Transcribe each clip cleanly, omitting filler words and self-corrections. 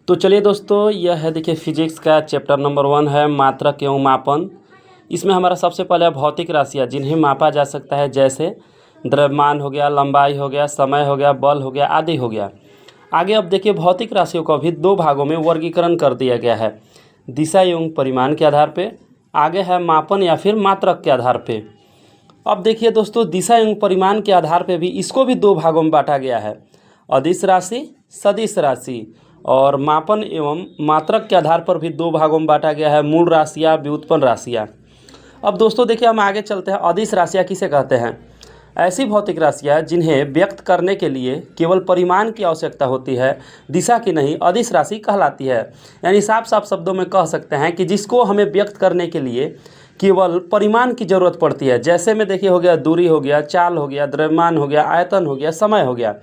तो चलिए दोस्तों, यह है देखिए फिजिक्स का चैप्टर नंबर 1 है मात्रक एवं मापन। इसमें हमारा सबसे पहले भौतिक राशियाँ जिन्हें मापा जा सकता है, जैसे द्रव्यमान हो गया, लंबाई हो गया, समय हो गया, बल हो गया आदि हो गया। आगे अब देखिए भौतिक राशियों को भी दो भागों में वर्गीकरण कर दिया गया है, दिशा एवं परिमाण के आधार पे। आगे है मापन या फिर मात्रक के आधार पे। अब देखिए दोस्तों, दिशा एवं परिमाण के आधार पे भी इसको भी दो भागों में बांटा गया है, अदिश राशि, सदिश राशि। और मापन एवं मात्रक के आधार पर भी दो भागों में बांटा गया है, मूल राशियाँ, व्युत्पन्न राशियाँ। अब दोस्तों देखिए, हम आगे चलते हैं। अदिश राशियाँ किसे कहते हैं? ऐसी भौतिक राशियाँ जिन्हें व्यक्त करने के लिए केवल परिमाण की आवश्यकता होती है, दिशा की नहीं, अदिश राशि कहलाती है। यानी साफ साफ शब्दों में कह सकते हैं कि जिसको हमें व्यक्त करने के लिए केवल परिमाण की ज़रूरत पड़ती है। जैसे में देखिए हो गया दूरी हो गया, चाल हो गया, द्रव्यमान हो गया, आयतन हो गया, समय हो गया।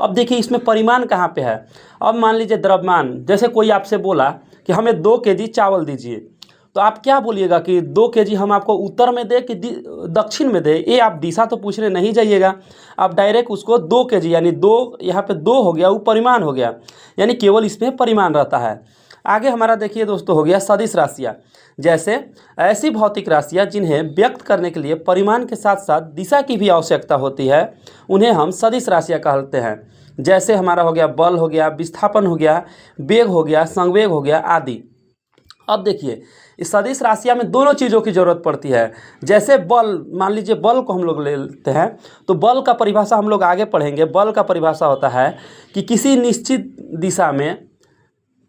अब देखिए इसमें परिमाण कहाँ पे है? अब मान लीजिए द्रव्यमान, जैसे कोई आपसे बोला कि हमें 2 केजी चावल दीजिए, तो आप क्या बोलिएगा कि 2 केजी हम आपको उत्तर में दे कि दक्षिण में दे? ये आप दिशा तो पूछने नहीं जाइएगा, आप डायरेक्ट उसको 2 केजी, यानी 2 यहाँ पे 2 हो गया, वो परिमाण हो गया, यानी केवल इसमें परिमाण रहता है। आगे हमारा देखिए दोस्तों हो गया सदिश राशियाँ। जैसे ऐसी भौतिक राशियाँ जिन्हें व्यक्त करने के लिए परिमाण के साथ साथ दिशा की भी आवश्यकता होती है, उन्हें हम सदिश राशियाँ कहते हैं। जैसे हमारा हो गया बल हो गया, विस्थापन हो गया, वेग हो गया, संवेग हो गया आदि। अब देखिए इस सदिश राशियाँ में दोनों चीज़ों की ज़रूरत पड़ती है। जैसे बल, मान लीजिए बल को हम लोग ले लेते हैं, तो बल का परिभाषा हम लोग आगे पढ़ेंगे। बल का परिभाषा होता है कि किसी निश्चित दिशा में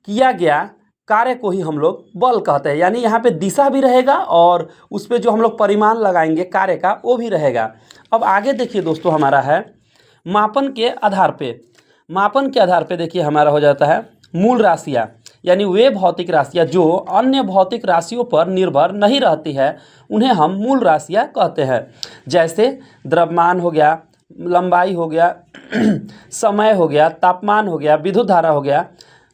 किया गया कार्य को ही हम लोग बल कहते हैं। यानी यहाँ पे दिशा भी रहेगा और उस पर जो हम लोग परिमाण लगाएंगे कार्य का, वो भी रहेगा। अब आगे देखिए दोस्तों, हमारा है मापन के आधार पे। मापन के आधार पे देखिए हमारा हो जाता है मूल राशियाँ, यानी वे भौतिक राशियाँ जो अन्य भौतिक राशियों पर निर्भर नहीं रहती है, उन्हें हम मूल राशियाँ कहते हैं। जैसे द्रव्यमान हो गया, लंबाई हो गया, समय हो गया, तापमान हो गया, विद्युत धारा हो गया,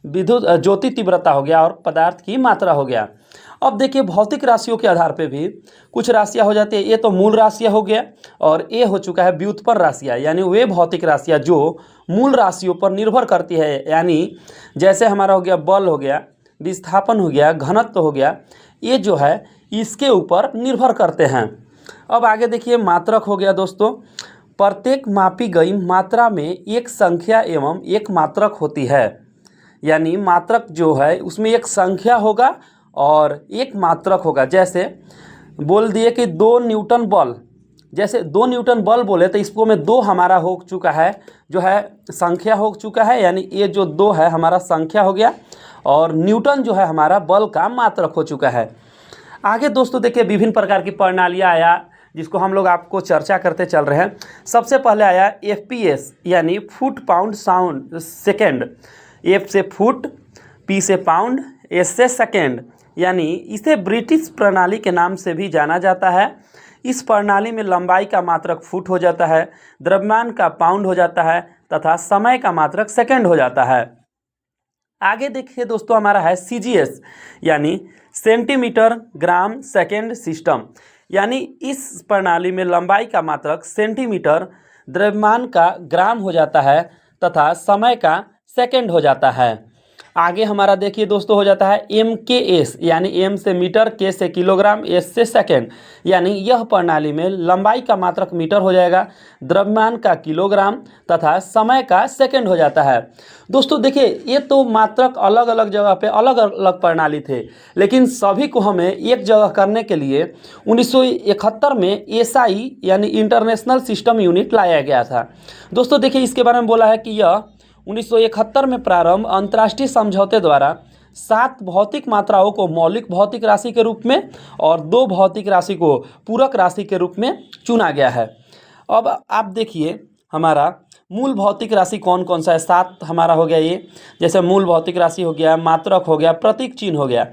विद्युत ज्योति तीव्रता हो गया और पदार्थ की मात्रा हो गया। अब देखिए भौतिक राशियों के आधार पे भी कुछ राशियाँ हो जाती है। ये तो मूल राशियाँ हो गया, और ये हो चुका है व्युत्पन्न राशियाँ, यानी वे भौतिक राशियाँ जो मूल राशियों पर निर्भर करती है। यानी जैसे हमारा हो गया बल हो गया, विस्थापन हो गया, घनत्व हो गया, ये जो है इसके ऊपर निर्भर करते हैं। अब आगे देखिए मात्रक हो गया दोस्तों। प्रत्येक मापी गई मात्रा में एक संख्या एवं एक मात्रक होती है। यानी मात्रक जो है उसमें एक संख्या होगा और एक मात्रक होगा। जैसे बोल दिए कि 2 न्यूटन बल, जैसे 2 न्यूटन बल बोले तो इसको में 2 हमारा हो चुका है, जो है संख्या हो चुका है, यानी ये जो 2 है हमारा संख्या हो गया, और न्यूटन जो है हमारा बल का मात्रक हो चुका है। आगे दोस्तों देखिए विभिन्न प्रकार की प्रणालियाँ आया, जिसको हम लोग आपको चर्चा करते चल रहे हैं। सबसे पहले आया FPS, यानी foot pound sound second. F से फुट, P से पाउंड, S से सेकेंड, यानी इसे ब्रिटिश प्रणाली के नाम से भी जाना जाता है। इस प्रणाली में लंबाई का मात्रक फुट हो जाता है, द्रव्यमान का पाउंड हो जाता है तथा समय का मात्रक सेकेंड हो जाता है। आगे देखिए दोस्तों हमारा है CGS, यानी सेंटीमीटर ग्राम सेकेंड सिस्टम। यानी इस प्रणाली में लंबाई का मात्रक सेंटीमीटर, द्रव्यमान का ग्राम हो जाता है तथा समय का सेकेंड हो जाता है। आगे हमारा देखिए दोस्तों हो जाता है MKS, यानी M से मीटर, K से किलोग्राम, S से सेकेंड। यानी यह प्रणाली में लंबाई का मात्रक मीटर हो जाएगा, द्रव्यमान का किलोग्राम तथा समय का सेकेंड हो जाता है। दोस्तों देखिए ये तो मात्रक अलग अलग जगह पे अलग अलग प्रणाली थे, लेकिन सभी को हमें एक जगह करने के लिए 1971 में SI यानी इंटरनेशनल सिस्टम यूनिट लाया गया था। दोस्तों देखिए इसके बारे में बोला है कि यह 1971 में प्रारंभ अंतर्राष्ट्रीय समझौते द्वारा 7 भौतिक मात्राओं को मौलिक भौतिक राशि के रूप में और 2 भौतिक राशि को पूरक राशि के रूप में चुना गया है। अब आप देखिए हमारा मूल भौतिक राशि कौन कौन सा है। 7 हमारा हो गया ये, जैसे मूल भौतिक राशि हो गया, मात्रक हो गया, प्रतीक चिन्ह हो गया।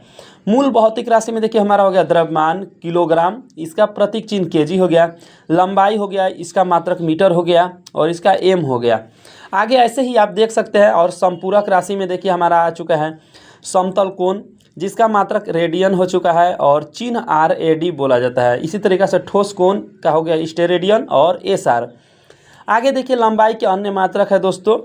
मूल भौतिक राशि में देखिए हमारा हो गया द्रव्यमान किलोग्राम, इसका प्रतीक चिन्ह केजी हो गया। लंबाई हो गया, इसका मात्रक मीटर हो गया, और इसका M हो गया। आगे ऐसे ही आप देख सकते हैं। और संपूरक राशि में देखिए हमारा आ चुका है समतल कोण, जिसका मात्रक रेडियन हो चुका है और चिन्ह RAD बोला जाता है। इसी तरीके से ठोस कोण का हो गया स्टेरेडियन और SR। आगे देखिए लंबाई के अन्य मात्रक है दोस्तों।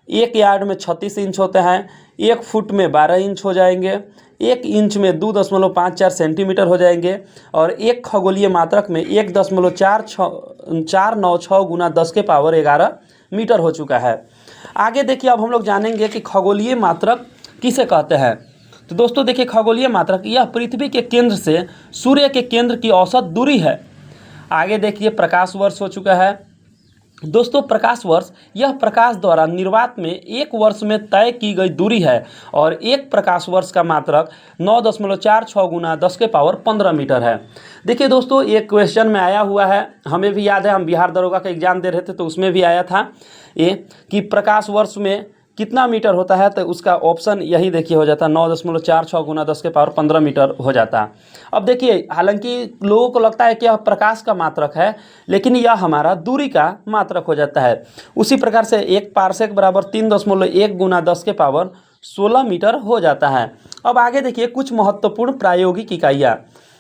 1 यार्ड में 36 इंच होते हैं, 1 फुट में 12 इंच हो जाएंगे, 1 इंच में 2.54 सेंटीमीटर हो जाएंगे और 1 खगोलीय मात्रक में 1.496 गुना 10 के पावर 11 मीटर हो चुका है। आगे देखिए अब हम लोग जानेंगे कि खगोलीय मात्रक किसे कहते हैं। तो दोस्तों देखिए, खगोलीय मात्रक यह पृथ्वी के केंद्र से सूर्य के केंद्र की औसत दूरी है। आगे देखिए प्रकाश वर्ष हो चुका है। दोस्तों प्रकाश वर्ष यह प्रकाश द्वारा निर्वात में 1 वर्ष में तय की गई दूरी है और 1 प्रकाश वर्ष का मात्रक 9.46 गुना 10 के पावर 15 मीटर है। देखिए दोस्तों, एक क्वेश्चन में आया हुआ है, हमें भी याद है, हम बिहार दरोगा का एग्जाम दे रहे थे तो उसमें भी आया था ये कि प्रकाश वर्ष में कितना मीटर होता है, तो उसका ऑप्शन यही देखिए हो जाता है 9.46 गुना 10 के पावर 15 मीटर हो जाता। अब देखिए, हालांकि लोगों को लगता है कि यह प्रकाश का मात्रक है, लेकिन यह हमारा दूरी का मात्रक हो जाता है। उसी प्रकार से 1 पारसेक बराबर 3.1 गुना 10 के पावर 16 मीटर हो जाता है। अब आगे देखिए कुछ महत्वपूर्ण प्रायोगिक इकाइयाँ,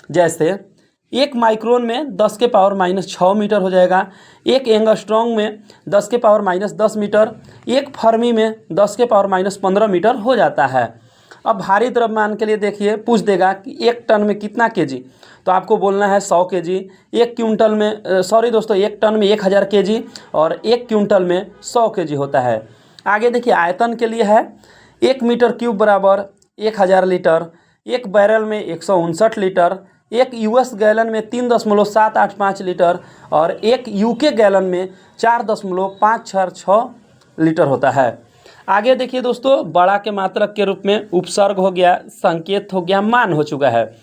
जैसे 1 माइक्रोन में 10 के पावर -6 मीटर हो जाएगा, 1 एंगस्ट्रॉन्ग में 10 के पावर -10 मीटर, 1 फर्मी में 10 के पावर -15 मीटर हो जाता है। अब भारी द्रव्यमान के लिए देखिए पूछ देगा कि 1 टन में कितना केजी, तो आपको बोलना है 100 केजी। 1 क्विंटल में सॉरी दोस्तों 1 टन में 1000 केजी और 1 क्विंटल में 100 केजी होता है। आगे देखिए आयतन के लिए है 1 मीटर क्यूब बराबर 1000 लीटर, 1 बैरल में 159 लीटर, 1 यूएस गैलन में 3.785 लीटर और 1 यूके गैलन में 4.566 लीटर होता है। आगे देखिए दोस्तों, बड़ा के मात्रक के रूप में उपसर्ग हो गया, संकेत हो गया, मान हो चुका है।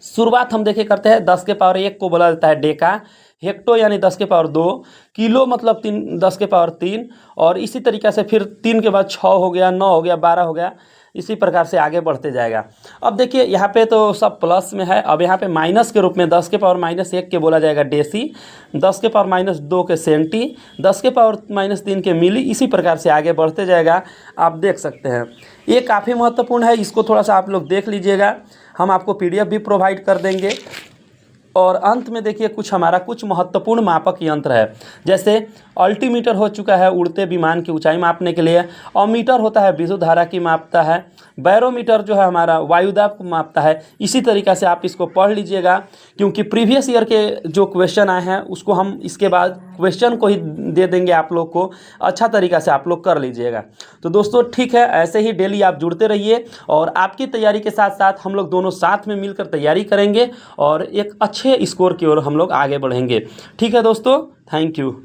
शुरुआत हम देखिए करते हैं 10 के पावर 1 को बोला जाता है डेका, हेक्टो यानी 10 के पावर 2, किलो मतलब 10 के पावर 3 और इसी तरीक़े से फिर 3 के बाद 6 हो गया, 9 हो गया, 12 हो गया, इसी प्रकार से आगे बढ़ते जाएगा। अब देखिए यहाँ पे तो सब प्लस में है, अब यहाँ पे माइनस के रूप में 10 के पावर -1 के बोला जाएगा डेसी, 10 के पावर -2 के सेंटी, 10 के पावर -3 के मिली, इसी प्रकार से आगे बढ़ते जाएगा। आप देख सकते हैं ये काफ़ी महत्वपूर्ण है, इसको थोड़ा सा आप लोग देख लीजिएगा, हम आपको PDF भी प्रोवाइड कर देंगे। और अंत में देखिए कुछ महत्वपूर्ण मापक यंत्र है, जैसे अल्टीमीटर हो चुका है उड़ते विमान की ऊंचाई मापने के लिए, अमीटर होता है विद्युत धारा की मापता है, बैरोमीटर जो है हमारा वायुदाब को मापता है। इसी तरीक़े से आप इसको पढ़ लीजिएगा, क्योंकि प्रीवियस ईयर के जो क्वेश्चन आए हैं उसको हम इसके बाद क्वेश्चन को ही दे देंगे आप लोग को, अच्छा तरीक़ा से आप लोग कर लीजिएगा। तो दोस्तों ठीक है, ऐसे ही डेली आप जुड़ते रहिए और आपकी तैयारी के साथ साथ हम लोग दोनों साथ में मिलकर तैयारी करेंगे और एक अच्छे स्कोर की ओर हम लोग आगे बढ़ेंगे। ठीक है दोस्तों, थैंक यू।